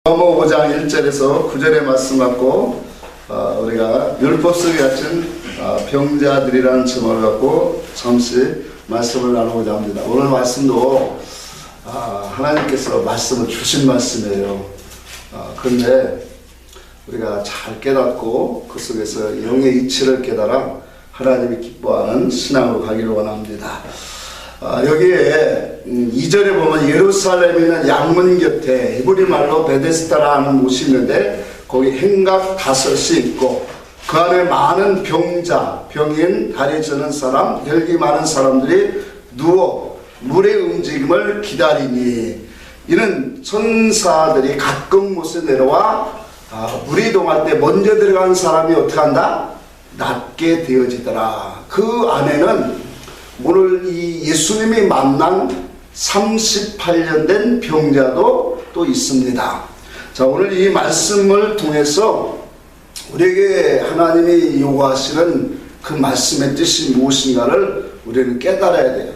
로마서 5장 1절에서 9절의 말씀 갖고 우리가 율법 속에 갇힌 병자들이라는 제목을 갖고 잠시 말씀을 나누고자 합니다. 오늘 말씀도 하나님께서 말씀을 주신 말씀이에요. 그런데 우리가 잘 깨닫고 그 속에서 영의 이치를 깨달아 하나님이 기뻐하는 신앙으로 가기를 원합니다. 여기에 2절에 보면 예루살렘에 있는 양문 곁에 히브리 말로 베데스다라는 곳이 있는데 거기 행각 5이 있고 그 안에 많은 병자, 병인, 다리 저는 사람, 혈기 많은 사람들이 누워 물의 움직임을 기다리니 이는 천사들이 가끔 못에 내려와 물이 동할 때 먼저 들어간 사람이 어떻게 한다? 낫게 되어지더라. 그 안에는 오늘 이 예수님이 만난 38년 된 병자도 또 있습니다. 자, 오늘 이 말씀을 통해서 우리에게 하나님이 요구하시는 그 말씀의 뜻이 무엇인가를 우리는 깨달아야 돼요.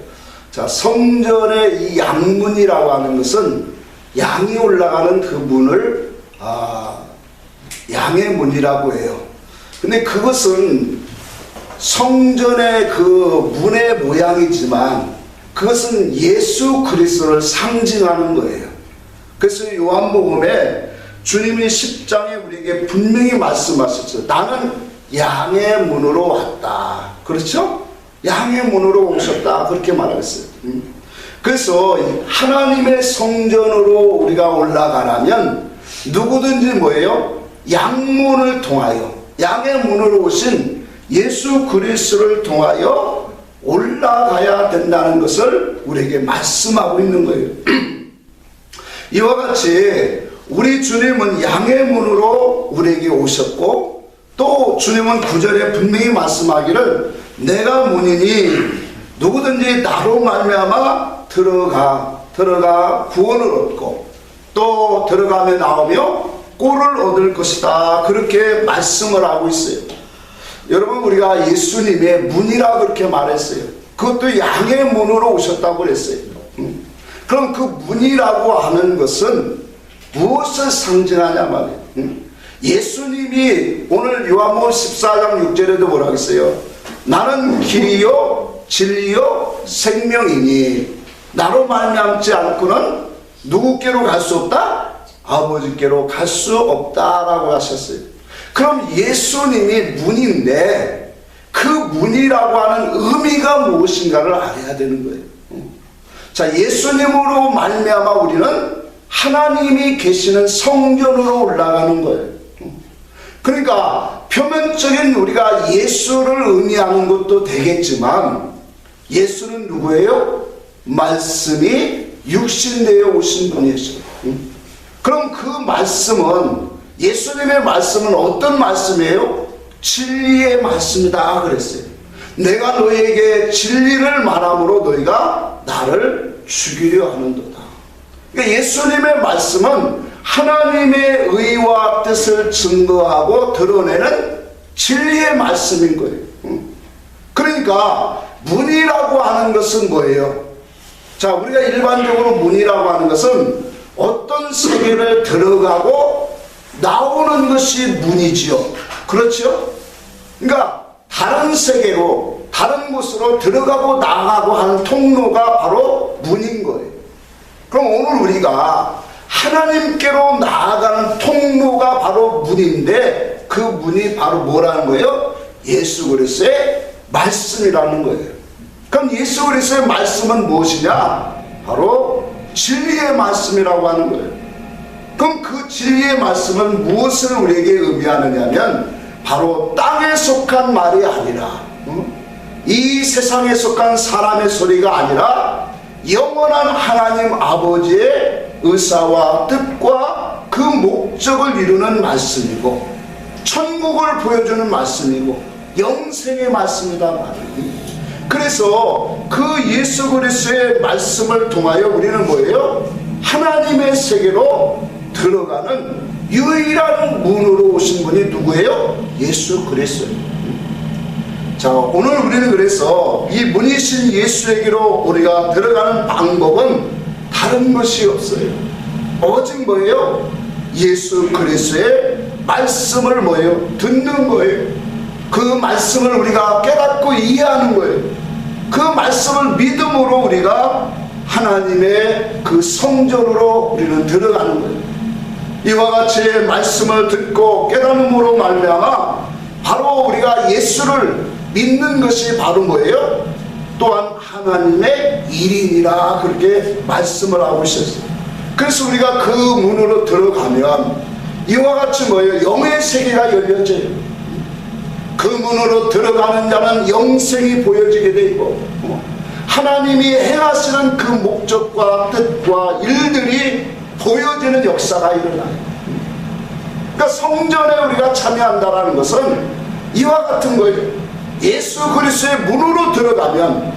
자, 성전의 이 양문이라고 하는 것은 양이 올라가는 그 문을 양의 문이라고 해요. 근데 그것은 성전의 그 문의 모양이지만 그것은 예수 그리스도를 상징하는 거예요. 그래서 요한복음에 주님이 10장에 우리에게 분명히 말씀하셨죠. 나는 양의 문으로 왔다. 그렇죠? 양의 문으로 오셨다. 그렇게 말했어요. 그래서 하나님의 성전으로 우리가 올라가려면 누구든지 뭐예요? 양문을 통하여 양의 문으로 오신 예수 그리스도를 통하여 올라가야 된다는 것을 우리에게 말씀하고 있는 거예요. 이와 같이 우리 주님은 양의 문으로 우리에게 오셨고 또 주님은 9절에 분명히 말씀하기를 내가 문이니 누구든지 나로 말미암아 들어가 구원을 얻고 또 들어가며 나오며 꼴을 얻을 것이다. 그렇게 말씀을 하고 있어요. 여러분, 우리가 예수님의 문이라 그렇게 말했어요. 그것도 양의 문으로 오셨다고 그랬어요. 그럼 그 문이라고 하는 것은 무엇을 상징하냐 말이에요. 예수님이 오늘 요한복음 14장 6절에도 뭐라고 했어요? 나는 길이요 진리요 생명이니 나로 말미암지 않고는 누구께로 갈 수 없다? 아버지께로 갈 수 없다라고 하셨어요. 그럼 예수님이 문인데 그 문이라고 하는 의미가 무엇인가를 알아야 되는 거예요. 자, 예수님으로 말미암아 우리는 하나님이 계시는 성전으로 올라가는 거예요. 그러니까 표면적인 우리가 예수를 의미하는 것도 되겠지만 예수는 누구예요? 말씀이 육신되어 오신 분이었어요. 그럼 그 말씀은 예수님의 말씀은 어떤 말씀이에요? 진리의 말씀이다 그랬어요. 내가 너희에게 진리를 말함으로 너희가 나를 죽이려 하는도다. 그러니까 예수님의 말씀은 하나님의 의와 뜻을 증거하고 드러내는 진리의 말씀인 거예요. 그러니까 문이라고 하는 것은 뭐예요? 자, 우리가 일반적으로 문이라고 하는 것은 어떤 세계를 들어가고 나오는 것이 문이지요. 그렇죠? 그러니까 다른 세계로 다른 곳으로 들어가고 나가고 하는 통로가 바로 문인 거예요. 그럼 오늘 우리가 하나님께로 나아가는 통로가 바로 문인데 그 문이 바로 뭐라는 거예요? 예수 그리스도의 말씀이라는 거예요. 그럼 예수 그리스도의 말씀은 무엇이냐? 바로 진리의 말씀이라고 하는 거예요. 그럼 그 진리의 말씀은 무엇을 우리에게 의미하느냐면 바로 땅에 속한 말이 아니라 이 세상에 속한 사람의 소리가 아니라 영원한 하나님 아버지의 의사와 뜻과 그 목적을 이루는 말씀이고 천국을 보여주는 말씀이고 영생의 말씀이다 말이에요. 그래서 그 예수 그리스도의 말씀을 통하여 우리는 뭐예요? 하나님의 세계로 들어가는 유일한 문으로 오신 분이 누구예요? 예수 그리스도예요. 자, 오늘 우리는 그래서 이 문이신 예수에게로 우리가 들어가는 방법은 다른 것이 없어요. 오직 뭐예요? 예수 그리스도의 말씀을 뭐예요? 듣는 거예요. 그 말씀을 우리가 깨닫고 이해하는 거예요. 그 말씀을 믿음으로 우리가 하나님의 그 성전으로 우리는 들어가는 거예요. 이와 같이 말씀을 듣고 깨달음으로 말미암아 바로 우리가 예수를 믿는 것이 바로 뭐예요? 또한 하나님의 일인이라 그렇게 말씀을 하고 있었어요. 그래서 우리가 그 문으로 들어가면 이와 같이 뭐예요? 영의 세계가 열려져요. 그 문으로 들어가는 자는 영생이 보여지게 되고 하나님이 행하시는 그 목적과 뜻과 일들이 보여지는 역사가 일어나요. 그러니까 성전에 우리가 참여한다는 것은 이와 같은 거예요. 예수 그리스도의 문으로 들어가면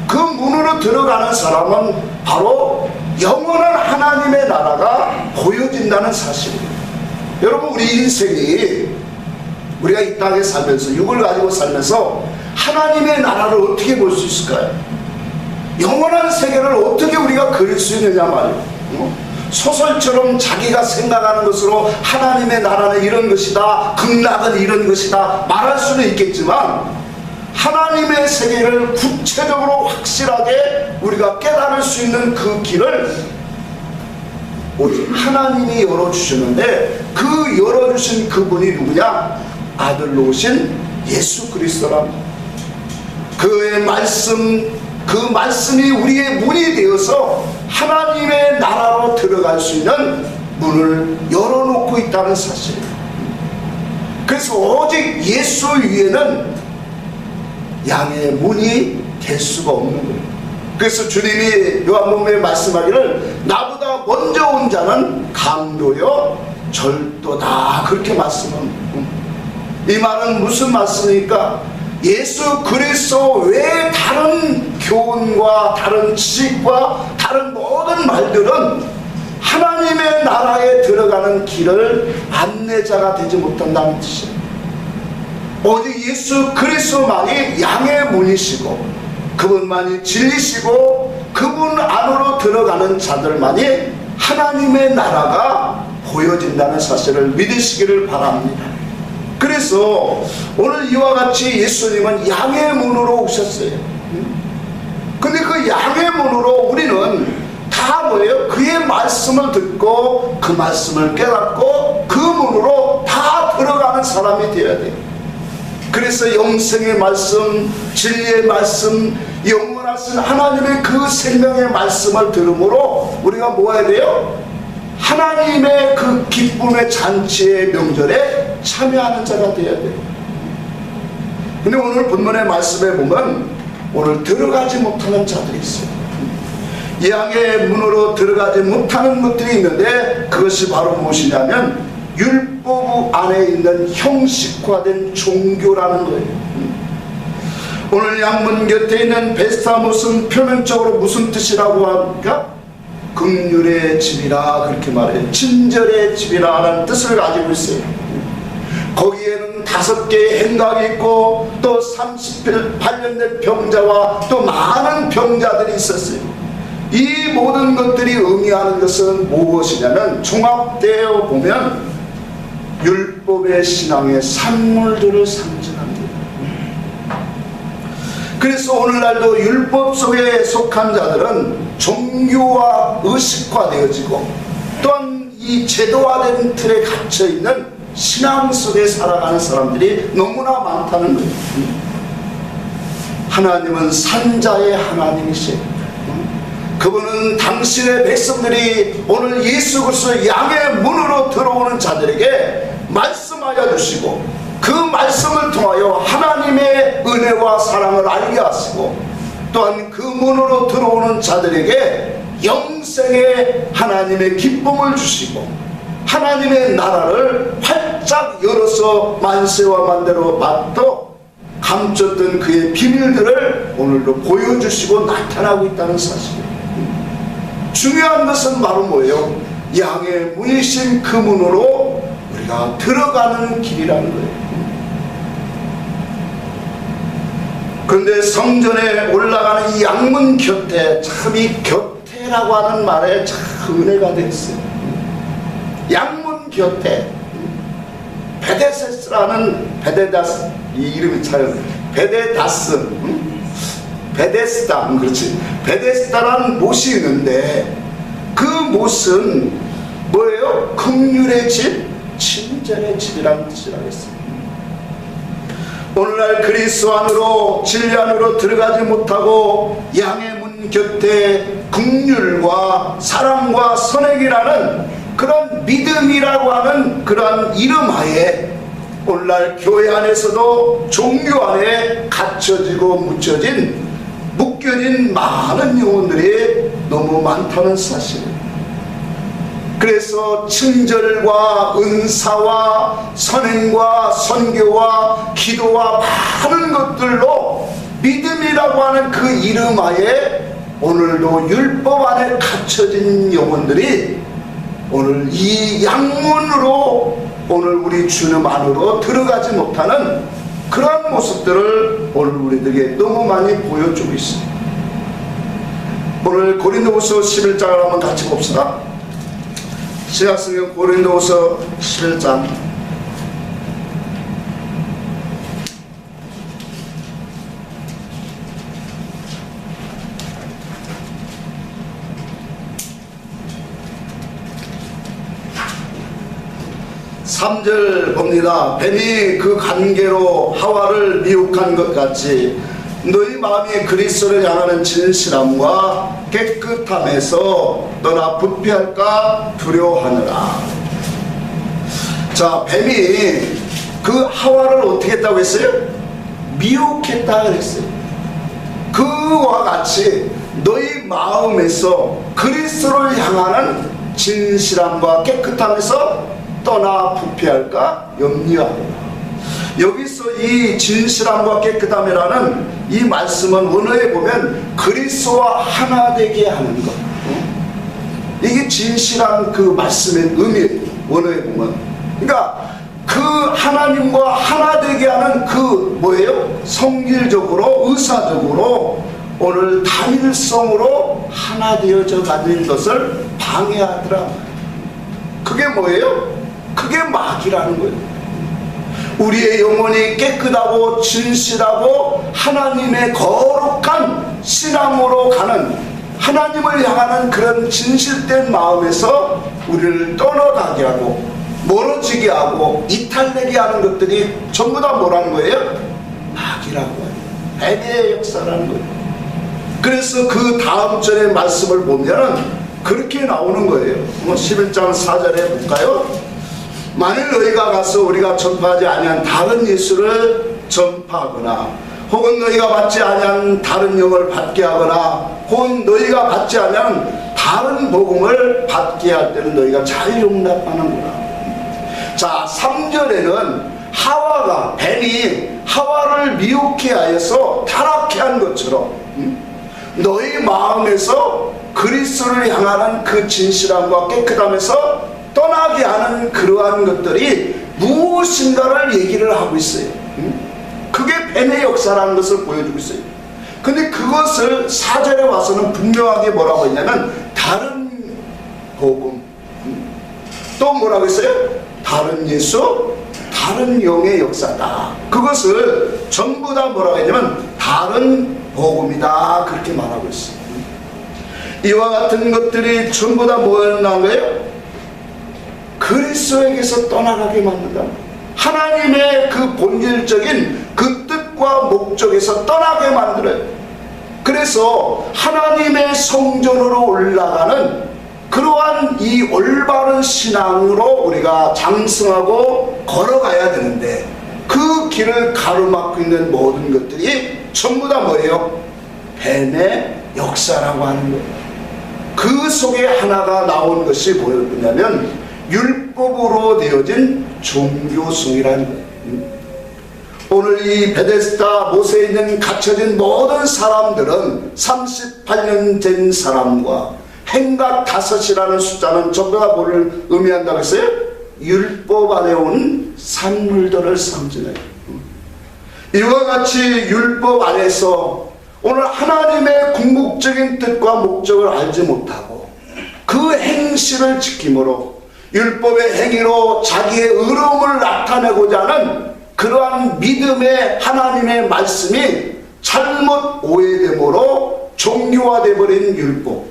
그 문으로 들어가는 사람은 바로 영원한 하나님의 나라가 보여진다는 사실이에요. 여러분, 우리 인생이 우리가 이 땅에 살면서 육을 가지고 살면서 하나님의 나라를 어떻게 볼 수 있을까요? 영원한 세계를 어떻게 우리가 그릴 수 있느냐 말이에요. 소설처럼 자기가 생각하는 것으로 하나님의 나라는 이런 것이다, 극락은 이런 것이다 말할 수는 있겠지만 하나님의 세계를 구체적으로 확실하게 우리가 깨달을 수 있는 그 길을 오직 하나님이 열어주셨는데 그 열어주신 그분이 누구냐? 아들로 오신 예수 그리스도랍니다. 그의 말씀, 그 말씀이 우리의 문이 되어서 하나님의 나라로 들어갈 수 있는 문을 열어놓고 있다는 사실이에요. 그래서 오직 예수 위에는 양의 문이 될 수가 없는 거예요. 그래서 주님이 요한복음에 말씀하기를 나보다 먼저 온 자는 강도요 절도다 그렇게 말씀합니다. 이 말은 무슨 말씀입니까? 예수 그리스도 외에 다른 교훈과 다른 지식과 다른 모든 말들은 하나님의 나라에 들어가는 길을 안내자가 되지 못한다는 뜻이에요. 오직 예수 그리스도만이 양의 문이시고 그분만이 진리시고 그분 안으로 들어가는 자들만이 하나님의 나라가 보여진다는 사실을 믿으시기를 바랍니다. 그래서 오늘 이와 같이 예수님은 양의 문으로 오셨어요. 근데 그 양의 문으로 우리는 다 뭐예요? 그의 말씀을 듣고 그 말씀을 깨닫고 그 문으로 다 들어가는 사람이 되어야 돼요. 그래서 영생의 말씀, 진리의 말씀, 영원하신 하나님의 그 생명의 말씀을 들음으로 우리가 뭐 해야 돼요? 하나님의 그 기쁨의 잔치의 명절에 참여하는 자가 되어야 돼요. 근데 오늘 본문의 말씀에 보면 오늘 들어가지 못하는 자들이 있어요. 양의 문으로 들어가지 못하는 것들이 있는데 그것이 바로 무엇이냐면 율법 안에 있는 형식화된 종교라는 거예요. 오늘 양문 곁에 있는 베스타못은 표면적으로 무슨 뜻이라고 합니까? 긍휼의 집이라 그렇게 말해요. 친절의 집이라 하는 뜻을 가지고 있어요. 거기에는 5개의 행각이 있고 또 38년 된 병자와 또 많은 병자들이 있었어요. 이 모든 것들이 의미하는 것은 무엇이냐면 종합되어 보면 율법의 신앙의 산물들을 상징합니다. 그래서 오늘날도 율법 속에 속한 자들은 종교와 의식화되어지고 또한 이 제도화된 틀에 갇혀있는 신앙 속에 살아가는 사람들이 너무나 많다는 거예요. 하나님은 산자의 하나님이시에요. 그분은 당신의 백성들이 오늘 예수 그리스도 양의 문으로 들어오는 자들에게 말씀하여 주시고 그 말씀을 통하여 하나님의 은혜와 사랑을 알게 하시고 또한 그 문으로 들어오는 자들에게 영생의 하나님의 기쁨을 주시고 하나님의 나라를 활짝 열어서 만세와 만대로 받도록 감췄던 그의 비밀들을 오늘도 보여주시고 나타나고 있다는 사실이에요. 중요한 것은 바로 뭐예요? 양의 문이신 그 문으로 우리가 들어가는 길이라는 거예요. 그런데 성전에 올라가는 이 양문 곁에 참 이 곁에라고 하는 말에 참 은혜가 되어 있어요. 양문 곁에 베데스라는 베데다스, 이 이름이 잘 베데다스, 베데스다, 그렇지. 베데스다라는 못이 있는데 그 못은 뭐예요? 긍휼의 집, 친절의 집이라는 뜻이라고 했어요. 오늘날 그리스도 안으로 진리 안으로 들어가지 못하고 양의 문 곁에 긍휼과 사랑과 선행이라는 그런 믿음이라고 하는 그런 이름 하에 오늘날 교회 안에서도 종교 안에 갇혀지고 묶여진 많은 영혼들이 너무 많다는 사실. 그래서 친절과 은사와 선행과 선교와 기도와 많은 것들로 믿음이라고 하는 그 이름 하에 오늘도 율법 안에 갇혀진 영혼들이 오늘 이 양문으로 오늘 우리 주님 안으로 들어가지 못하는 그런 모습들을 오늘 우리들에게 너무 많이 보여주고 있습니다. 오늘 고린도후서 11장을 한번 같이 봅시다. 신약성경 고린도후서 11장 3절 봅니다. 뱀이 그 관계로 하와를 미혹한 것 같이 너희 마음이 그리스도를 향하는 진실함과 깨끗함에서 너나 부패할까 두려워하느라. 자, 뱀이 그 하와를 어떻게 했다고 했어요? 미혹했다 그랬어요. 그와 같이 너희 마음에서 그리스도를 향하는 진실함과 깨끗함에서 떠나 부패할까 염려하느라. 여기서 이 진실함과 깨끗함이라는 이 말씀은 원어에 보면 그리스도와 하나 되게 하는 것, 이게 진실한 그 말씀의 의미예요. 원어에 보면. 그러니까 그 하나님과 하나 되게 하는 그 뭐예요? 성질적으로 의사적으로 오늘 단일성으로 하나 되어져 가는 것을 방해하더라. 그게 뭐예요? 그게 마귀라는 거예요. 우리의 영혼이 깨끗하고 진실하고 하나님의 거룩한 신앙으로 가는, 하나님을 향하는 그런 진실된 마음에서 우리를 떠나가게 하고 멀어지게 하고 이탈되게 하는 것들이 전부 다 뭐라는 거예요? 마귀라고 해요. 뱀의 역사라는 거예요. 그래서 그 다음 절의 말씀을 보면 그렇게 나오는 거예요. 11장 4절에 볼까요? 만일 너희가 가서 우리가 전파하지 아니한 다른 예수를 전파하거나 혹은 너희가 받지 아니한 다른 영을 받게 하거나 혹은 너희가 받지 아니한 다른 복음을 받게 할 때는 너희가 잘 용납하는구나. 자, 3절에는 하와가, 뱀이 하와를 미혹해 하여서 타락해 한 것처럼 너희 마음에서 그리스도를 향하는 그 진실함과 깨끗함에서 떠나게 하는 그러한 것들이 무엇인가를 얘기를 하고 있어요. 그게 뱀의 역사라는 것을 보여주고 있어요. 근데 그것을 4절에 와서는 분명하게 뭐라고 했냐면 다른 복음, 또 뭐라고 했어요? 다른 예수, 다른 영의 역사다. 그것을 전부 다 뭐라고 했냐면 다른 복음이다, 그렇게 말하고 있어요. 이와 같은 것들이 전부 다 뭐였나 거예요? 그리스도에게서 떠나가게 만든다. 하나님의 그 본질적인 그 뜻과 목적에서 떠나게 만들어요. 그래서 하나님의 성전으로 올라가는 그러한 이 올바른 신앙으로 우리가 장성하고 걸어가야 되는데 그 길을 가로막고 있는 모든 것들이 전부 다 뭐예요? 뱀의 역사라고 하는 거예요. 그 속에 하나가 나온 것이 뭐였냐면 율법으로 되어진 종교성이라는 거예요. 오늘 이 베데스다 못에 있는 갇혀진 모든 사람들은 38년 된 사람과 행각 5이라는 숫자는 전부 다 뭐를 의미한다고 했어요? 율법 안에 온 산물들을 상징해요. 이와 같이 율법 안에서 오늘 하나님의 궁극적인 뜻과 목적을 알지 못하고 그 행실을 지킴으로 율법의 행위로 자기의 의로움을 나타내고자 하는 그러한 믿음의 하나님의 말씀이 잘못 오해됨으로 종교화되어 버린 율법,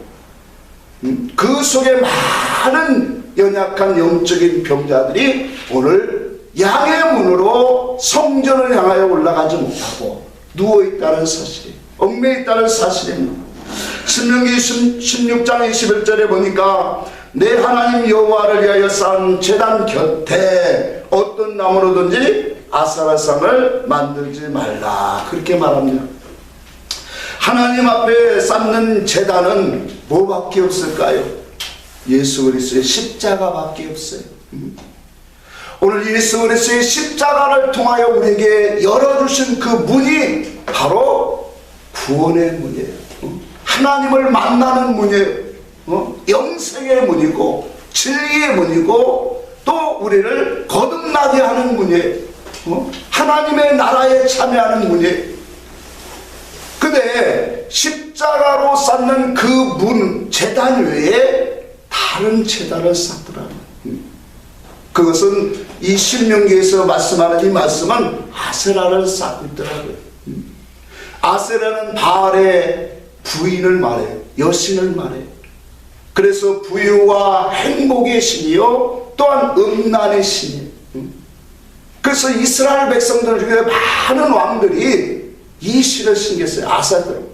그 속에 많은 연약한 영적인 병자들이 오늘 양의 문으로 성전을 향하여 올라가지 못하고 누워있다는 사실이, 얽매있다는 사실입니다. 신명기 16장 21절에 보니까 내 하나님 여호와를 위하여 쌓은 제단 곁에 어떤 나무로든지 아사라상을 만들지 말라, 그렇게 말합니다. 하나님 앞에 쌓는 제단은 뭐밖에 없을까요? 예수 그리스도의 십자가밖에 없어요. 오늘 예수 그리스도의 십자가를 통하여 우리에게 열어주신 그 문이 바로 구원의 문이에요. 하나님을 만나는 문이에요. 영생의 문이고 진리의 문이고 또 우리를 거듭나게 하는 문이에요. 하나님의 나라에 참여하는 문이에요. 근데 십자가로 쌓는 그 문, 제단 외에 다른 제단을 쌓더라고요. 그것은 이 신명기에서 말씀하는 이 말씀은 아세라를 쌓고 있더라고요. 아세라는 바알의 부인을 말해요. 여신을 말해요. 그래서 부유와 행복의 신이요 또한 음란의 신이에요. 그래서 이스라엘 백성들 중에 많은 왕들이 이 신을 신겼어요. 아세라로.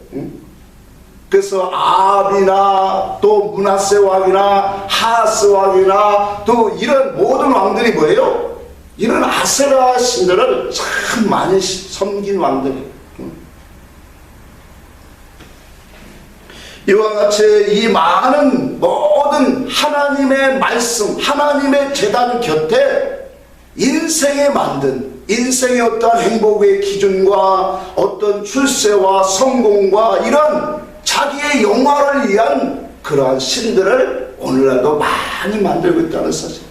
그래서 아합이나 또 므낫세 왕이나 하스 왕이나 또 이런 모든 왕들이 뭐예요? 이런 아세라 신들을 참 많이 섬긴 왕들이에요. 이와 같이 이 많은 모든 하나님의 말씀, 하나님의 제단 곁에 인생에 만든, 인생의 어떤 행복의 기준과 어떤 출세와 성공과 이런 자기의 영화를 위한 그러한 신들을 오늘날도 많이 만들고 있다는 사실.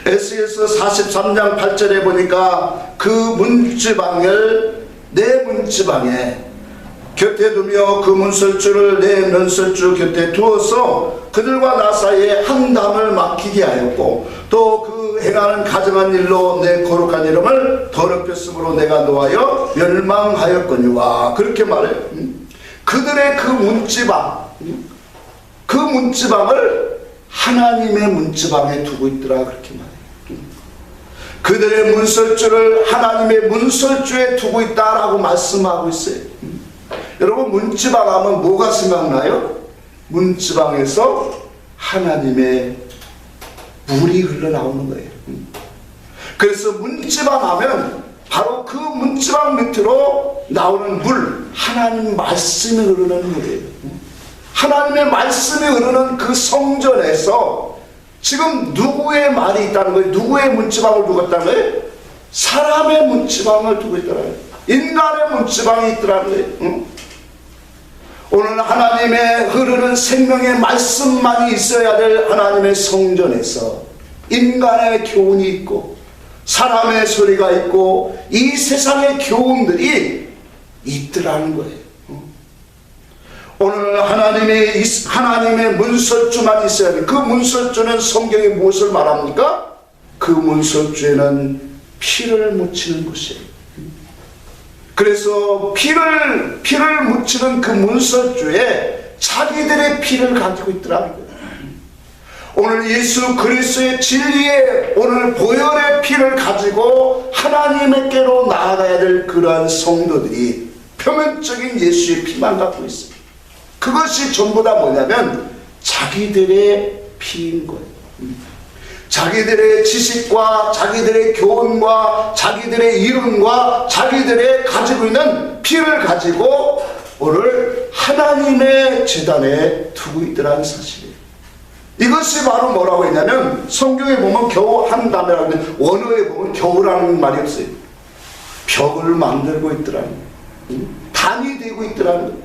에스겔서 43장 8절에 보니까 그 문지방을 내 문지방에 곁에 두며 그 문설주를 내 면설주 곁에 두어서 그들과 나 사이에 한 담을 막히게 하였고 또 그 행하는 가증한 일로 내 거룩한 이름을 더럽혔으므로 내가 노하여 멸망하였거니와, 그렇게 말해요. 그들의 그 문지방, 그 문지방을 하나님의 문지방에 두고 있더라, 그렇게 말해요. 그들의 문설주를 하나님의 문설주에 두고 있다라고 말씀하고 있어요. 여러분, 문지방 하면 뭐가 생각나요? 문지방에서 하나님의 물이 흘러나오는 거예요. 그래서 문지방 하면 바로 그 문지방 밑으로 나오는 물, 하나님 말씀이 흐르는 물이에요. 하나님의 말씀이 흐르는 그 성전에서 지금 누구의 말이 있다는 거예요? 누구의 문지방을 두고 있다는 거예요? 사람의 문지방을 두고 있다는 거예요. 인간의 문지방이 있더라는 거예요. 오늘 하나님의 흐르는 생명의 말씀만이 있어야 될 하나님의 성전에서 인간의 교훈이 있고 사람의 소리가 있고 이 세상의 교훈들이 있더라는 거예요. 오늘 하나님의 문설주만 있어야 돼. 그 문설주는 성경에 무엇을 말합니까? 그 문설주에는 피를 묻히는 것이에요. 그래서 피를 묻히는 그 문설주에 자기들의 피를 가지고 있더라는 거예요. 오늘 예수 그리스도의 진리의 오늘 보혈의 피를 가지고 하나님께로 나아가야 될 그러한 성도들이 표면적인 예수의 피만 갖고 있어요. 그것이 전부 다 뭐냐면 자기들의 피인 거예요. 자기들의 지식과 자기들의 교훈과 자기들의 이론과 자기들의 가지고 있는 피를 가지고 오늘 하나님의 제단에 두고 있더라는 사실이에요. 이것이 바로 뭐라고 했냐면 성경에 보면 겨우 한 담이라고 하는데 원어에 보면 겨우라는 말이 없어요. 벽을 만들고 있더라는 거예요. 단이 되고 있더라는 거예요.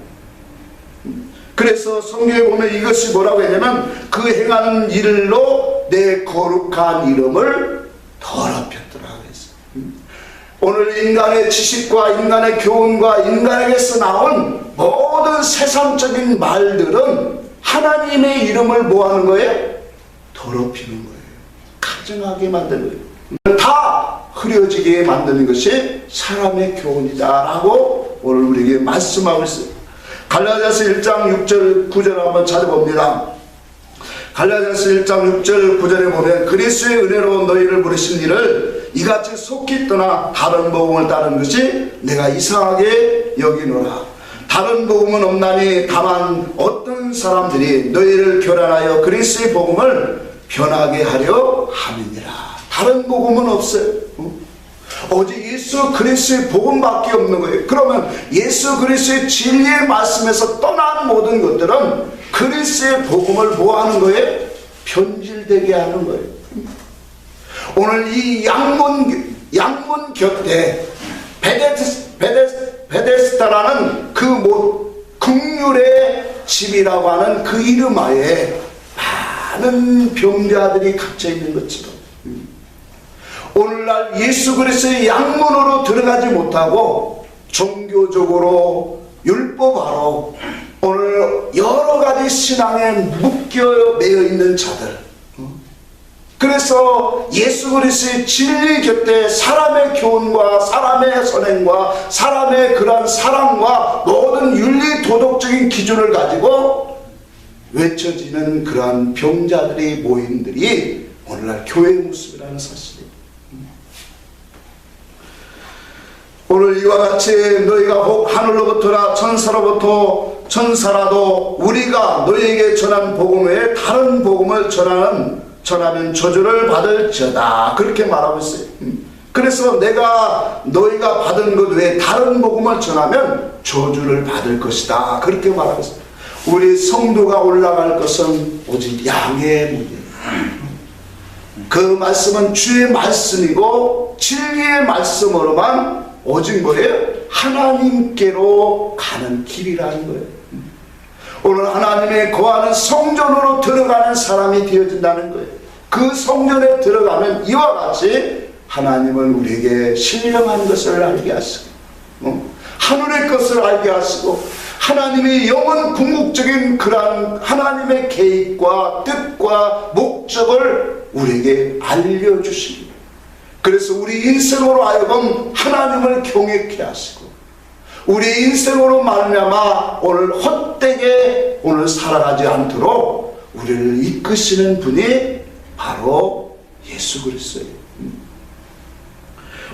그래서 성경에 보면 이것이 뭐라고 했냐면 그 행하는 일로 내 거룩한 이름을 더럽혔더라 그랬어요. 오늘 인간의 지식과 인간의 교훈과 인간에게서 나온 모든 세상적인 말들은 하나님의 이름을 뭐하는 거예요? 더럽히는 거예요. 불평등하게 만드는 거예요. 다 흐려지게 만드는 것이 사람의 교훈이다라고 오늘 우리에게 말씀하고 있어요. 갈라디아서 1장 6절 9절 한번 찾아봅니다. 갈라디아서 1장 6절 9절에 보면 그리스도의 은혜로 너희를 부르신 이를 이같이 속히 떠나 다른 복음을 따르는 것이 내가 이상하게 여기노라. 다른 복음은 없나니 다만 어떤 사람들이 너희를 교란하여 그리스도의 복음을 변하게 하려 함이니라. 다른 복음은 없어요. 오직 예수 그리스도의 복음밖에 없는 거예요. 그러면 예수 그리스도의 진리의 말씀에서 떠난 모든 것들은 그리스도의 복음을 뭐하는 거예요? 변질되게 하는 거예요. 오늘 이 양문 곁에 베데스다라는 그 긍휼의 집이라고 하는 그 이름 하에 많은 병자들이 갇혀 있는 것처럼 오늘날 예수 그리스도의 양문으로 들어가지 못하고 종교적으로 율법하러 오늘 여러 가지 신앙에 묶여 매여 있는 자들, 그래서 예수 그리스도의 진리 곁에 사람의 교훈과 사람의 선행과 사람의 그러한 사랑과 모든 윤리 도덕적인 기준을 가지고 외쳐지는 그러한 병자들의 모임들이 오늘날 교회의 모습이라는 사실이에요. 오늘 이와 같이 너희가 혹 하늘로부터나 천사라도 우리가 너희에게 전한 복음 외에 다른 복음을 전하면 저주를 받을지어다, 그렇게 말하고 있어요. 그래서 너희가 받은 것 외에 다른 복음을 전하면 저주를 받을 것이다, 그렇게 말하고 있어요. 우리 성도가 올라갈 것은 오직 양의 문제예요. 그 말씀은 주의 말씀이고 진리의 말씀으로만 오직 뭐예요? 하나님께로 가는 길이라는 거예요. 오늘 하나님의 거하는 성전으로 들어가는 사람이 되어진다는 거예요. 그 성전에 들어가면 이와 같이 하나님은 우리에게 신령한 것을 알게 하시고 하늘의 것을 알게 하시고 하나님의 영원 궁극적인 그러한 하나님의 계획과 뜻과 목적을 우리에게 알려주십니다. 그래서 우리 인생으로 하여금 하나님을 경외케 하시고 우리 인생으로 말미암아 오늘 헛되게 오늘 살아가지 않도록 우리를 이끄시는 분이 바로 예수 그리스도예요.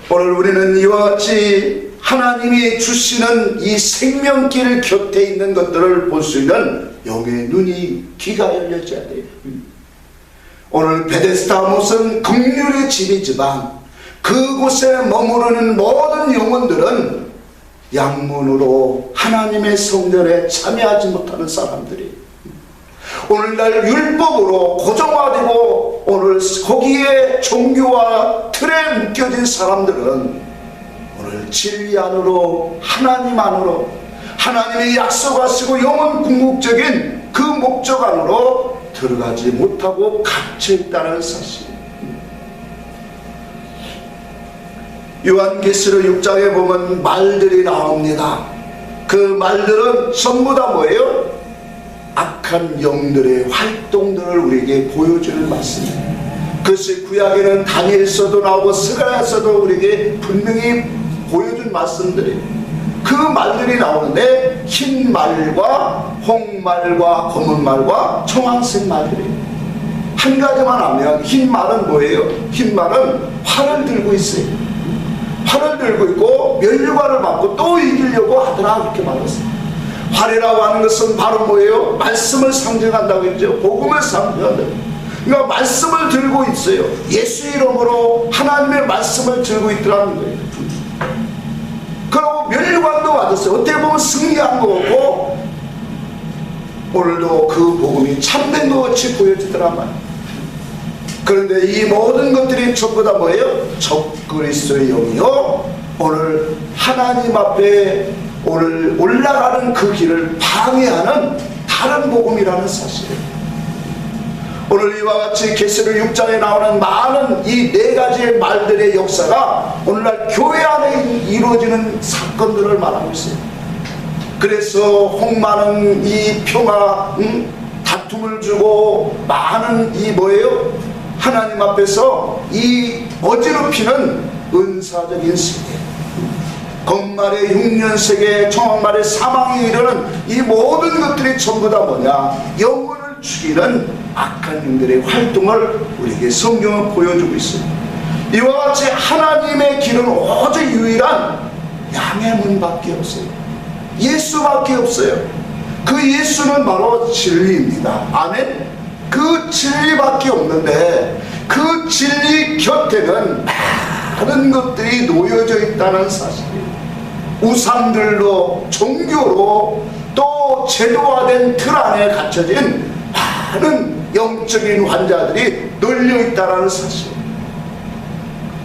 오늘 우리는 이와 같이 하나님이 주시는 이 생명길 곁에 있는 것들을 볼 수 있는 영의 눈이 귀가 열려져야 돼요. 오늘 베데스다 못은 긍휼의 집이지만 그곳에 머무르는 모든 영혼들은 양문으로 하나님의 성전에 참여하지 못하는 사람들이 오늘날 율법으로 고정화되고 오늘 거기에 종교와 틀에 묶여진 사람들은 오늘 진리 안으로 하나님 안으로 하나님의 약속하시고 영원 궁극적인 그 목적 안으로 들어가지 못하고 갇혀있다는 사실. 요한계시록 6장에 보면 말들이 나옵니다. 그 말들은 전부 다 뭐예요? 악한 영들의 활동들을 우리에게 보여주는 말씀입니다. 그것이 구약에는 다니엘서도 나오고 스가랴서도 우리에게 분명히 보여준 말씀들이에요. 그 말들이 나오는데 흰 말과 홍말과 검은 말과 청황색 말들이에요. 한 가지만 하면 흰 말은 뭐예요? 흰 말은 활을 들고 있어요. 활을 들고 있고 면류관을 받고 또 이기려고 하더라, 그렇게 말했어요. 활이라고 하는 것은 바로 뭐예요? 말씀을 상징한다고 했죠. 복음을 상징한다고. 그러니까 말씀을 들고 있어요. 예수 이름으로 하나님의 말씀을 들고 있더라는 거예요. 그리고 면류관도 받았어요. 어떻게 보면 승리한 거고 오늘도 그 복음이 참된 것 같이 보여지더란 말이에요. 그런데 이 모든 것들이 전부 다 뭐예요? 적그리스도의 영이요 오늘 하나님 앞에 오늘 올라가는 그 길을 방해하는 다른 복음이라는 사실이에요. 오늘 이와 같이 계시록 6장에 나오는 많은 이 네 가지의 말들의 역사가 오늘날 교회 안에 이루어지는 사건들을 말하고 있어요. 그래서 혹많은 이 평화 다툼을 주고 많은 이 뭐예요? 하나님 앞에서 이 어지럽히는 은사적인 세계, 건말의 6년 세계, 정말의 사망에 이르는 이 모든 것들이 전부 다 뭐냐? 영혼을 죽이는 악한 영들의 활동을 우리에게 성경은 보여주고 있습니다. 이와 같이 하나님의 길은 오직 유일한 양의 문밖에 없어요. 예수밖에 없어요. 그 예수는 바로 진리입니다. 아멘. 그 진리밖에 없는데 그 진리 곁에는 많은 것들이 놓여져 있다는 사실, 우상들로, 종교로, 또 제도화된 틀 안에 갇혀진 많은 영적인 환자들이 널려 있다는 사실.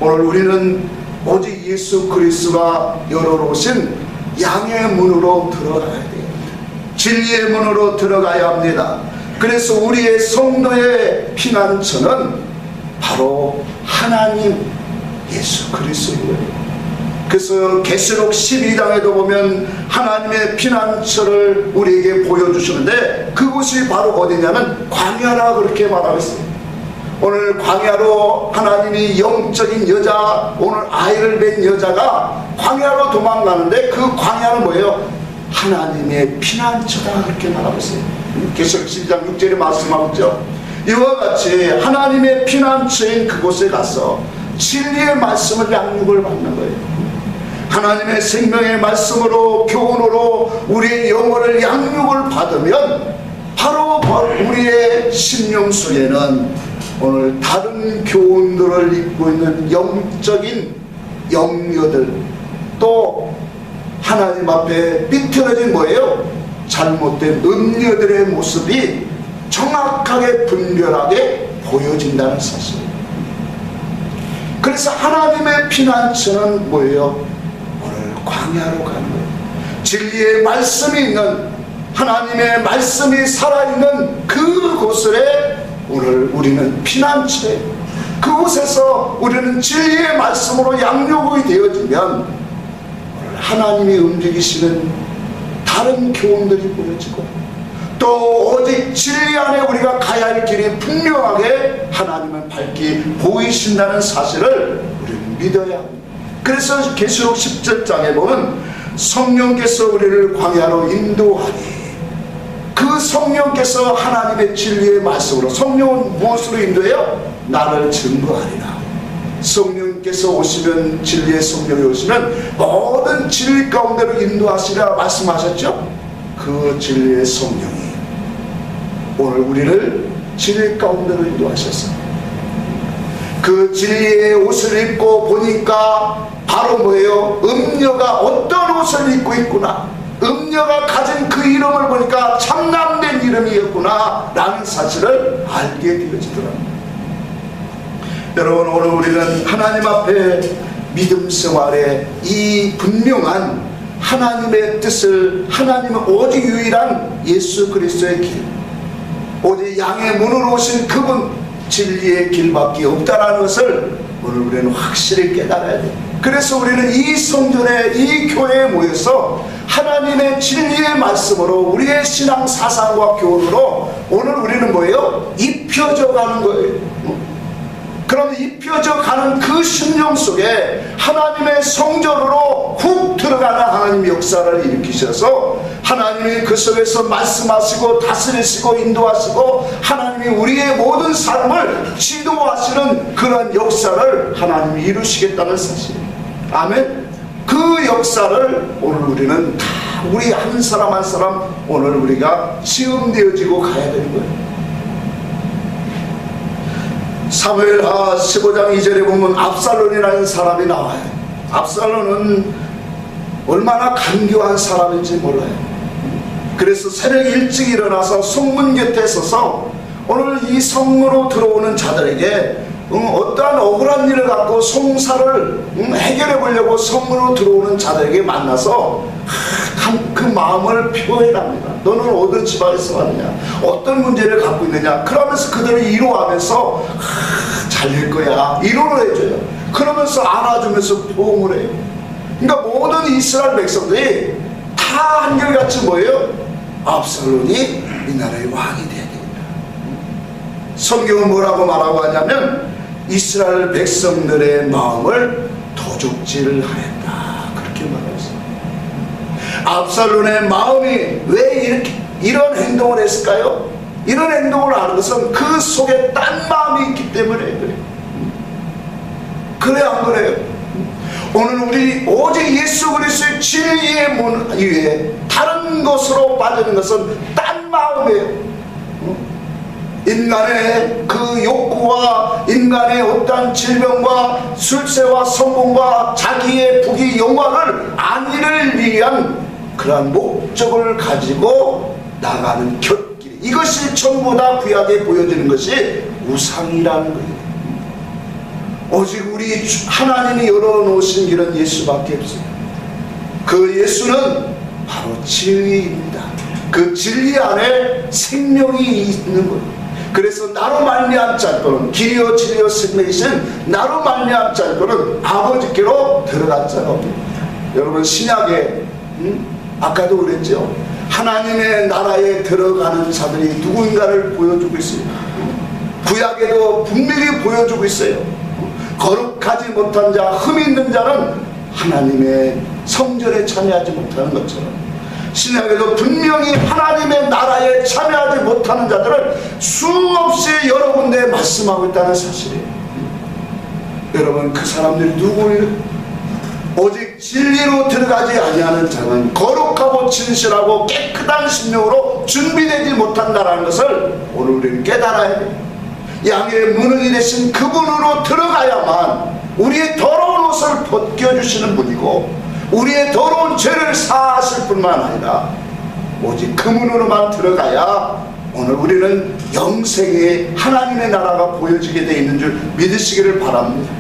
오늘 우리는 오직 예수 그리스도가 열어놓으신 양의 문으로 들어가야 돼요. 진리의 문으로 들어가야 합니다. 그래서 우리의 성도의 피난처는 바로 하나님 예수 그리스도예요. 그래서 계시록 12장에도 보면 하나님의 피난처를 우리에게 보여주시는데 그곳이 바로 어디냐면 광야라 그렇게 말하고 있습니다. 오늘 광야로 하나님이 영적인 여자, 오늘 아이를 뵌 여자가 광야로 도망가는데 그 광야는 뭐예요? 하나님의 피난처다 그렇게 말하고 있어요. 계시록 12장 6절에 말씀하고 있죠. 이와 같이 하나님의 피난처인 그곳에 가서 진리의 말씀을 양육을 받는 거예요. 하나님의 생명의 말씀으로, 교훈으로 우리의 영혼을 양육을 받으면 바로 우리의 심령 속에는 오늘 다른 교훈들을 입고 있는 영적인 영녀들, 또 하나님 앞에 삐뚤어진 뭐예요? 잘못된 음녀들의 모습이 정확하게 분별하게 보여진다는 사실. 그래서 하나님의 피난처는 뭐예요? 오늘 광야로 가는 거예요. 진리의 말씀이 있는, 하나님의 말씀이 살아있는 그곳에 오늘 우리는 피난처예요. 그곳에서 우리는 진리의 말씀으로 양육이 되어지면 오늘 하나님이 움직이시는 다른 교훈들이 보여지고 또 오직 진리 안에 우리가 가야 할 길이 분명하게 하나님은 밝히 보이신다는 사실을 우리는 믿어야 합니다. 그래서 계시록 17장에 보면 성령께서 우리를 광야로 인도하니, 그 성령께서 하나님의 진리의 말씀으로, 성령은 무엇으로 인도해요? 나를 증거하리라. 성령께서 오시면, 진리의 성령이 오시면 모든 진리 가운데로 인도하시라 말씀하셨죠. 그 진리의 성령이 오늘 우리를 진리 가운데로 인도하셨어요. 그 진리의 옷을 입고 보니까 바로 뭐예요? 음녀가 어떤 옷을 입고 있구나, 음녀가 가진 그 이름을 보니까 참남된 이름이었구나 라는 사실을 알게 되어지더랍니다. 여러분, 오늘 우리는 하나님 앞에 믿음 생활에 이 분명한 하나님의 뜻을, 하나님은 오직 유일한 예수 그리스도의 길, 오직 양의 문으로 오신 그분, 진리의 길밖에 없다는 것을 오늘 우리는 확실히 깨달아야 돼요. 그래서 우리는 이 성전에, 이 교회에 모여서 하나님의 진리의 말씀으로 우리의 신앙 사상과 교훈으로 오늘 우리는 뭐예요? 입혀져 가는 거예요. 그럼 입혀져 가는 그 심령 속에 하나님의 성전으로 훅 들어가는 하나님 역사를 일으키셔서 하나님이 그 속에서 말씀하시고 다스리시고 인도하시고 하나님이 우리의 모든 삶을 지도하시는 그런 역사를 하나님이 이루시겠다는 사실. 아멘. 그 역사를 오늘 우리는 다 우리 한 사람 한 사람 오늘 우리가 시험되어지고 가야 되는 거예요. 사무엘하 15장 2절에 보면 압살론이라는 사람이 나와요. 압살론은 얼마나 간교한 사람인지 몰라요. 그래서 새벽 일찍 일어나서 성문 곁에 서서 오늘 이 성문으로 들어오는 자들에게 어떠한 억울한 일을 갖고 송사를 해결해 보려고 성문으로 들어오는 자들에게 만나서 그 마음을 표현합니다. 너는 어느 집안에서 왔느냐, 어떤 문제를 갖고 있느냐, 그러면서 그들을 위로하면서 잘 될 거야, 위로를 해줘요. 그러면서 안아주면서 포옹을 해요. 그러니까 모든 이스라엘 백성들이 다 한결같이 뭐예요? 압살론이 이 나라의 왕이 돼야 됩니다. 성경은 뭐라고 말하고 하냐면 이스라엘 백성들의 마음을 도적질하였다, 그렇게 말했어요. 압살롬의 마음이 왜 이렇게 이런 행동을 했을까요? 이런 행동을 하는 것은 그 속에 딴 마음이 있기 때문에 그래요. 그래 안 그래요? 오늘 우리 오직 예수 그리스도의 진리의 문 위에 다른 것으로 빠지는 것은 딴 마음이에요. 인간의 그 욕구와 인간의 어떠한 질병과 술세와 성공과 자기의 부귀 영화를 안위를 위한 그러한 목적을 가지고 나가는 곁길, 이것이 전부 다 구약에 보여지는 것이 우상이라는 거예요. 오직 우리 하나님이 열어놓으신 길은 예수밖에 없어요. 그 예수는 바로 진리입니다. 그 진리 안에 생명이 있는 거예요. 그래서 나로 말미암 자 거는 길이요 진리요 생명이신 나로 말미암 자 거는 아버지께로 들어갈 자가 없습니다. 여러분 신약에 아까도 그랬죠. 하나님의 나라에 들어가는 자들이 누구인가를 보여주고 있어요. 구약에도 분명히 보여주고 있어요. 거룩하지 못한 자, 흠 있는 자는 하나님의 성전에 참여하지 못하는 것처럼 신약에도 분명히 하나님의 나라에 참여하지 못하는 자들을 수없이 여러 군데 말씀하고 있다는 사실이에요. 여러분 그 사람들이 누구예요? 오직 진리로 들어가지 아니하는 자는 거룩하고 진실하고 깨끗한 심령으로 준비되지 못한다는 것을 오늘 우리는 깨달아야 돼요. 양의 문흥이 되신 그분으로 들어가야만 우리의 더러운 옷을 벗겨주시는 분이고 우리의 더러운 죄를 사하실 뿐만 아니라 오직 그 문으로만 들어가야 오늘 우리는 영생의 하나님의 나라가 보여지게 되어 있는 줄 믿으시기를 바랍니다.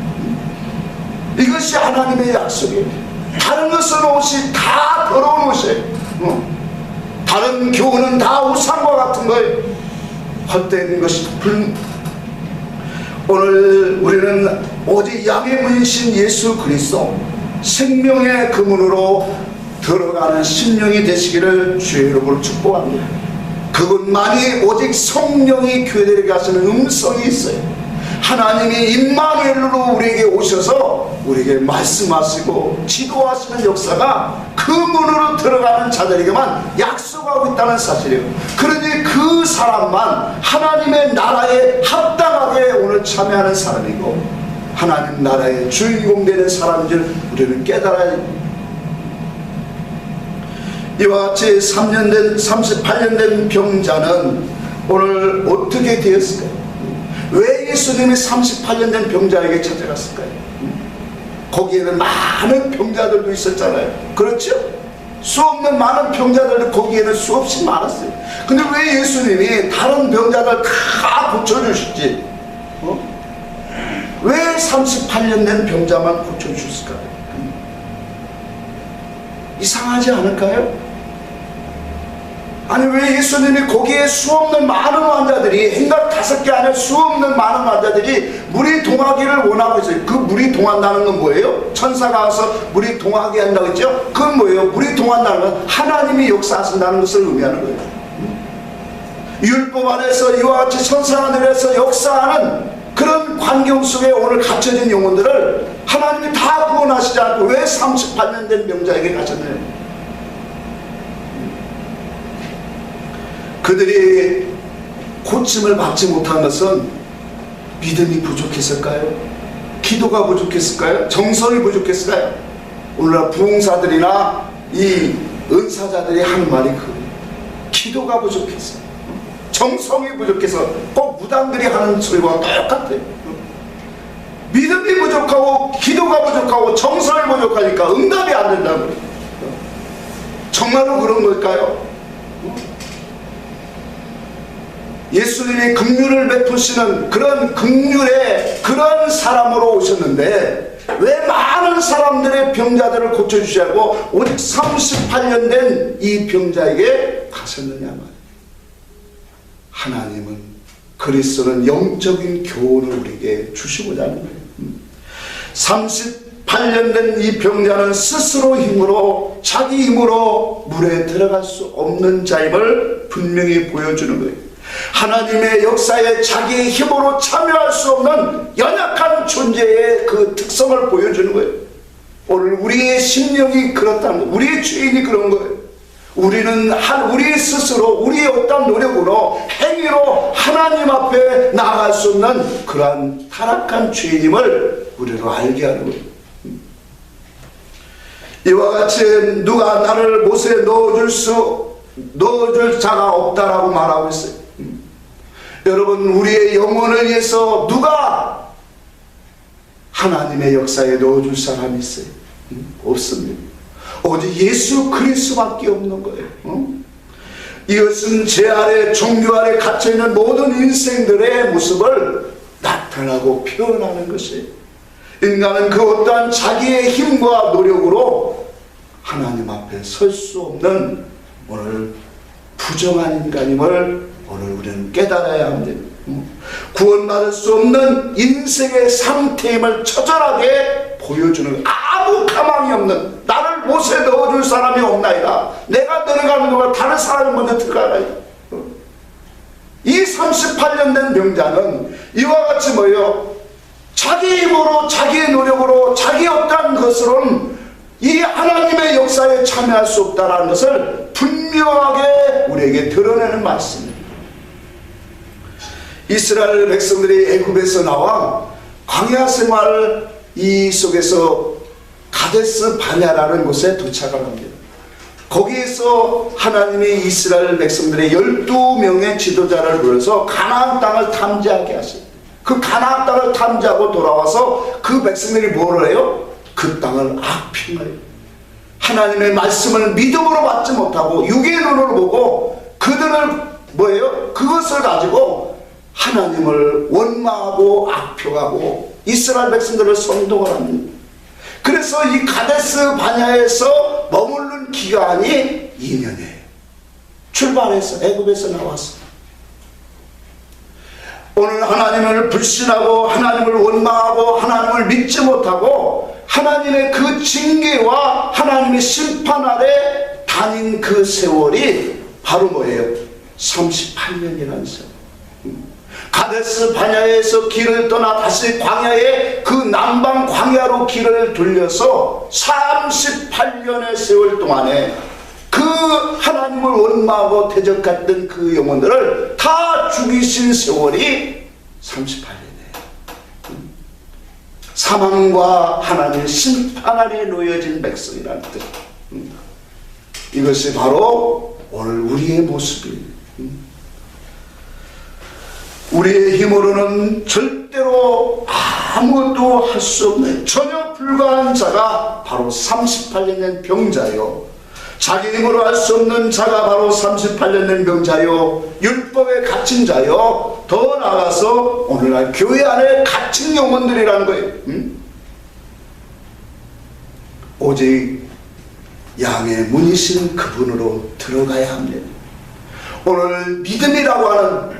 이것이 하나님의 약속이에요. 다른 것은 옷이 다 더러운 옷이에요. 다른 교훈은 다 우상과 같은 거예요. 헛된 것이 오늘 우리는 오직 양의 문신 예수 그리스도 생명의 그문으로 들어가는 심령이 되시기를 주의 이름으로 축복합니다. 그것만이 오직 성령이 교회들에게 하시는 음성이 있어요. 하나님이 임마누엘로 우리에게 오셔서 우리에게 말씀하시고 지도하시는 역사가 그 문으로 들어가는 자들에게만 약속하고 있다는 사실이에요. 그러니 그 사람만 하나님의 나라에 합당하게 오늘 참여하는 사람이고 하나님 나라의 주인공 되는 사람인 줄 우리는 깨달아야 됩니다. 이와 같이 38년 된 병자는 오늘 어떻게 되었을까요? 왜 예수님이 38년 된 병자에게 찾아갔을까요? 거기에는 많은 병자들도 있었잖아요. 그렇죠? 수없는 많은 병자들도 거기에는 수없이 많았어요. 근데 왜 예수님이 다른 병자들 다 고쳐주시지? 왜 38년 된 병자만 고쳐주셨을까요? 이상하지 않을까요? 아니 왜 예수님이 거기에 수없는 많은 환자들이 행각 5개 안에 수없는 많은 환자들이 물이 동하기를 원하고 있어요. 그 물이 동한다는 건 뭐예요? 천사가 와서 물이 동하게 한다고 했죠? 그건 뭐예요? 물이 동한다는 건 하나님이 역사하신다는 것을 의미하는 거예요. 율법 안에서 이와 같이 천사가 내려서 역사하는 그런 환경 속에 오늘 갇혀진 영혼들을 하나님이 다 구원하시지 않고 왜 38년 된 병자에게 가셨나요? 그들이 고침을 받지 못한 것은 믿음이 부족했을까요? 기도가 부족했을까요? 정성이 부족했을까요? 오늘날 부흥사들이나 이 은사자들이 하는 말이 기도가 부족했어요. 정성이 부족해서 꼭 무당들이 하는 소리와 똑같아요. 믿음이 부족하고 기도가 부족하고 정성이 부족하니까 응답이 안 된다고요. 정말로 그런 걸까요? 예수님이 긍휼을 베푸시는 그런 긍휼의 그런 사람으로 오셨는데 왜 많은 사람들의 병자들을 고쳐주시지 않고 오직 38년 된 이 병자에게 가셨느냐 말이에요. 하나님은 그리스도는 영적인 교훈을 우리에게 주시고자 하는 거예요. 38년 된 이 병자는 스스로 힘으로 자기 힘으로 물에 들어갈 수 없는 자임을 분명히 보여주는 거예요. 하나님의 역사에 자기의 힘으로 참여할 수 없는 연약한 존재의 그 특성을 보여주는 거예요. 오늘 우리의 심령이 그렇다는 거예요. 우리의 죄인이 그런 거예요. 우리는 우리 스스로 우리의 어떤 노력으로 행위로 하나님 앞에 나아갈 수 없는 그러한 타락한 죄인임을 우리로 알게 하는 거예요. 이와 같이 누가 나를 못에 넣어줄 자가 없다라고 말하고 있어요. 여러분, 우리의 영혼을 위해서 누가 하나님의 역사에 넣어줄 사람이 있어요? 없습니다. 오직 예수 그리스도밖에 없는 거예요. 이것은 죄 아래 종교 아래 갇혀있는 모든 인생들의 모습을 나타나고 표현하는 것이에요. 인간은 그 어떠한 자기의 힘과 노력으로 하나님 앞에 설 수 없는 오늘 부정한 인간임을 오늘 우리는 깨달아야 합니다. 구원받을 수 없는 인생의 상태임을 처절하게 보여주는, 아무 가망이 없는, 나를 못에 넣어줄 사람이 없나이다, 내가 들어가는 것보다 다른 사람이 먼저 들어가나이다. 이 38년 된 병자는 이와 같이 뭐예요? 자기 힘으로 자기의 노력으로 자기 어떠한 것으로는 이 하나님의 역사에 참여할 수 없다는 것을 분명하게 우리에게 드러내는 말씀입니다. 이스라엘 백성들이 애굽에서 나와 광야 생활 이 속에서 가데스 바냐라는 곳에 도착을 합니다. 거기에서 하나님이 이스라엘 백성들의 12명의 지도자를 불러서 가나안 땅을 탐지하게 하십니다. 그 가나안 땅을 탐지하고 돌아와서 그 백성들이 뭐를 해요? 그 땅을 악평해요. 하나님의 말씀을 믿음으로 받지 못하고 육의 눈으로 보고 그들을 뭐예요? 그것을 가지고 하나님을 원망하고 악평하고 이스라엘 백성들을 선동을 합니다. 그래서 이 가데스 바냐에서 머무른 기간이 2년이에요. 출발해서 애굽에서 나왔어. 오늘 하나님을 불신하고 하나님을 원망하고 하나님을 믿지 못하고 하나님의 그 징계와 하나님의 심판 아래 다닌 그 세월이 바로 뭐예요? 38년이라는 세월. 가데스 바냐에서 길을 떠나 다시 광야에 그 남방 광야로 길을 돌려서 38년의 세월 동안에 그 하나님을 원망하고 대적했던 그 영혼들을 다 죽이신 세월이 38년이에요. 사망과 하나님의 심판 아래 놓여진 백성이라는 뜻. 이것이 바로 오늘 우리의 모습이에요. 우리의 힘으로는 절대로 아무것도 할 수 없는 전혀 불가한 자가 바로 38년 된 병자요, 자기 힘으로 할 수 없는 자가 바로 38년 된 병자요, 율법에 갇힌 자요, 더 나아가서 오늘날 교회 안에 갇힌 영혼들이라는 거예요. 오직 양의 문이신 그분으로 들어가야 합니다. 오늘 믿음이라고 하는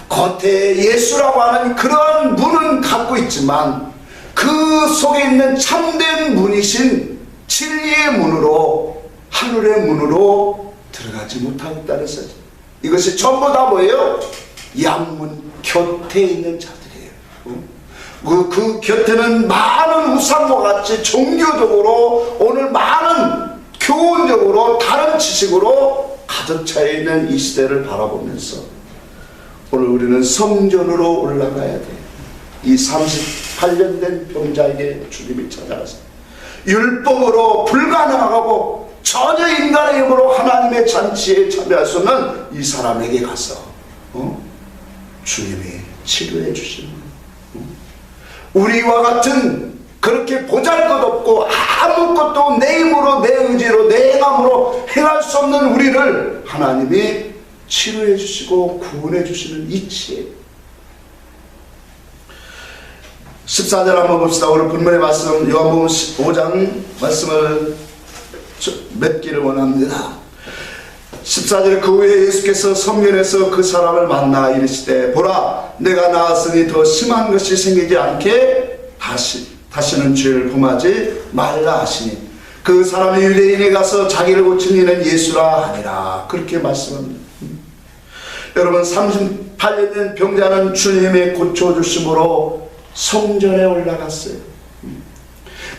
겉에 예수라고 하는 그런 문은 갖고 있지만 그 속에 있는 참된 문이신 진리의 문으로, 하늘의 문으로 들어가지 못하고 있다는 사실. 이것이 전부 다 뭐예요? 양문 곁에 있는 자들이에요. 그 곁에는 많은 우상과 같이 종교적으로 오늘 많은 교훈적으로 다른 지식으로 가득 차 있는 이 시대를 바라보면서 오늘 우리는 성전으로 올라가야 돼. 이 38년 된 병자에게 주님이 찾아가서 율법으로 불가능하고 전혀 인간의 힘으로 하나님의 잔치에 참여할 수 없는 이 사람에게 가서 주님이 치료해 주시는 거예요. 우리와 같은 그렇게 보잘것없고 아무것도 내 힘으로 내 의지로 내 행함으로 행할 수 없는 우리를 하나님이 치료해 주시고 구원해 주시는 이치에 14절 한번 봅시다. 오늘 본문의 말씀 요한복음 15장 말씀을 맺기를 원합니다. 14절 그 후에 예수께서 성전에서 그 사람을 만나 이르시되 보라 내가 나았으니 더 심한 것이 생기지 않게 다시는 죄를 범하지 말라 하시니 그 사람이 유대인에 가서 자기를 고친 이는 예수라 하니라. 그렇게 말씀합니다. 여러분, 38년 된 병자는 주님의 고쳐주심으로 성전에 올라갔어요.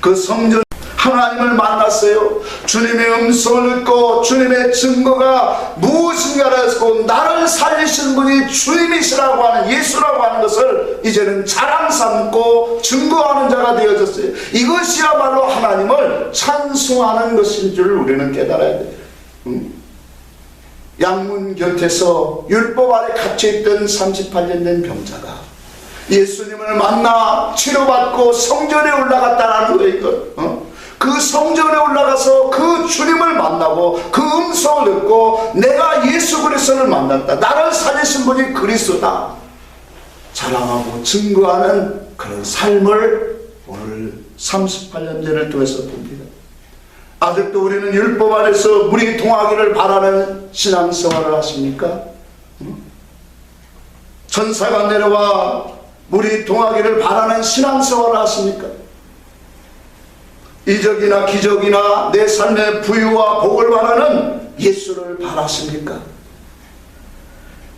그 성전 하나님을 만났어요. 주님의 음성을 듣고 주님의 증거가 무엇인가를 듣고 나를 살리신 분이 주님이시라고 하는, 예수라고 하는 것을 이제는 자랑 삼고 증거하는 자가 되어졌어요. 이것이야말로 하나님을 찬송하는 것인 줄 우리는 깨달아야 돼요. 양문 곁에서 율법 아래 갇혀있던 38년 된 병자가 예수님을 만나 치료받고 성전에 올라갔다라는 거예요. 이거. 그 성전에 올라가서 그 주님을 만나고 그 음성을 듣고 내가 예수 그리스도를 만났다, 나를 살리신 분이 그리스도다 자랑하고 증거하는 그런 삶을 오늘 38년 전을 통해서 봅니다. 아직도 우리는 율법 안에서 물이 통하기를 바라는 신앙생활을 하십니까? 천사가 내려와 물이 통하기를 바라는 신앙생활을 하십니까? 이적이나 기적이나 내 삶의 부유와 복을 바라는 예수를 바라십니까?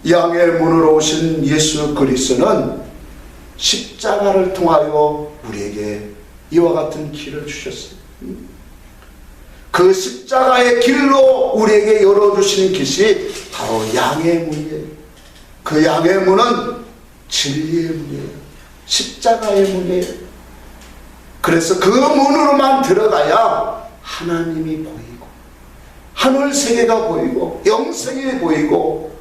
양의 문으로 오신 예수 그리스도는 십자가를 통하여 우리에게 이와 같은 길을 주셨어요. 그 십자가의 길로 우리에게 열어주시는 길이 바로 양의 문이에요. 그 양의 문은 진리의 문이에요. 십자가의 문이에요. 그래서 그 문으로만 들어가야 하나님이 보이고 하늘 세계가 보이고 영생이 보이고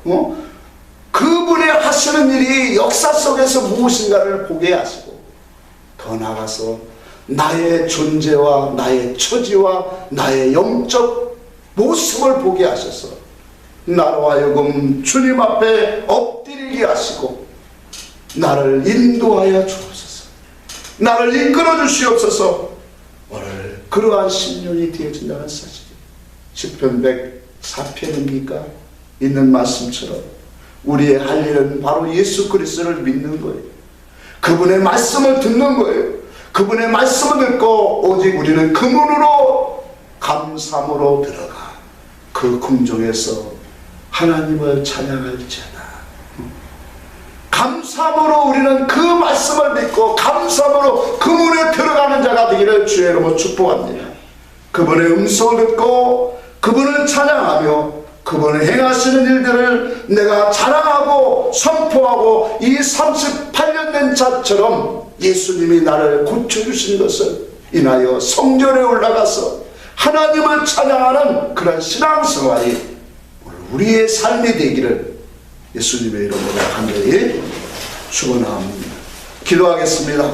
그분의 하시는 일이 역사 속에서 무엇인가를 보게 하시고 더 나아가서 나의 존재와 나의 처지와 나의 영적 모습을 보게 하셔서 나로 하여금 주님 앞에 엎드리게 하시고 나를 인도하여 주옵소서, 나를 이끌어 주시옵소서. 오늘 그러한 신년이 되어진다는 사실, 시편 104편입니까? 있는 말씀처럼 우리의 할 일은 바로 예수 그리스도를 믿는 거예요. 그분의 말씀을 듣는 거예요. 그분의 말씀을 듣고 오직 우리는 그 문으로 감사함으로 들어가 그 궁정에서 하나님을 찬양할지어다. 감사함으로 우리는 그 말씀을 믿고 감사함으로 그 문에 들어가는 자가 되기를 주의 이름으로 축복합니다. 그분의 음성을 듣고 그분을 찬양하며 그분의 행하시는 일들을 내가 자랑하고 선포하고 이 38년 된 자처럼 예수님이 나를 고쳐주신 것을 인하여 성전에 올라가서 하나님을 찬양하는 그런 신앙생활이 우리의 삶이 되기를 예수님의 이름으로 간절히 축원합니다. 기도하겠습니다.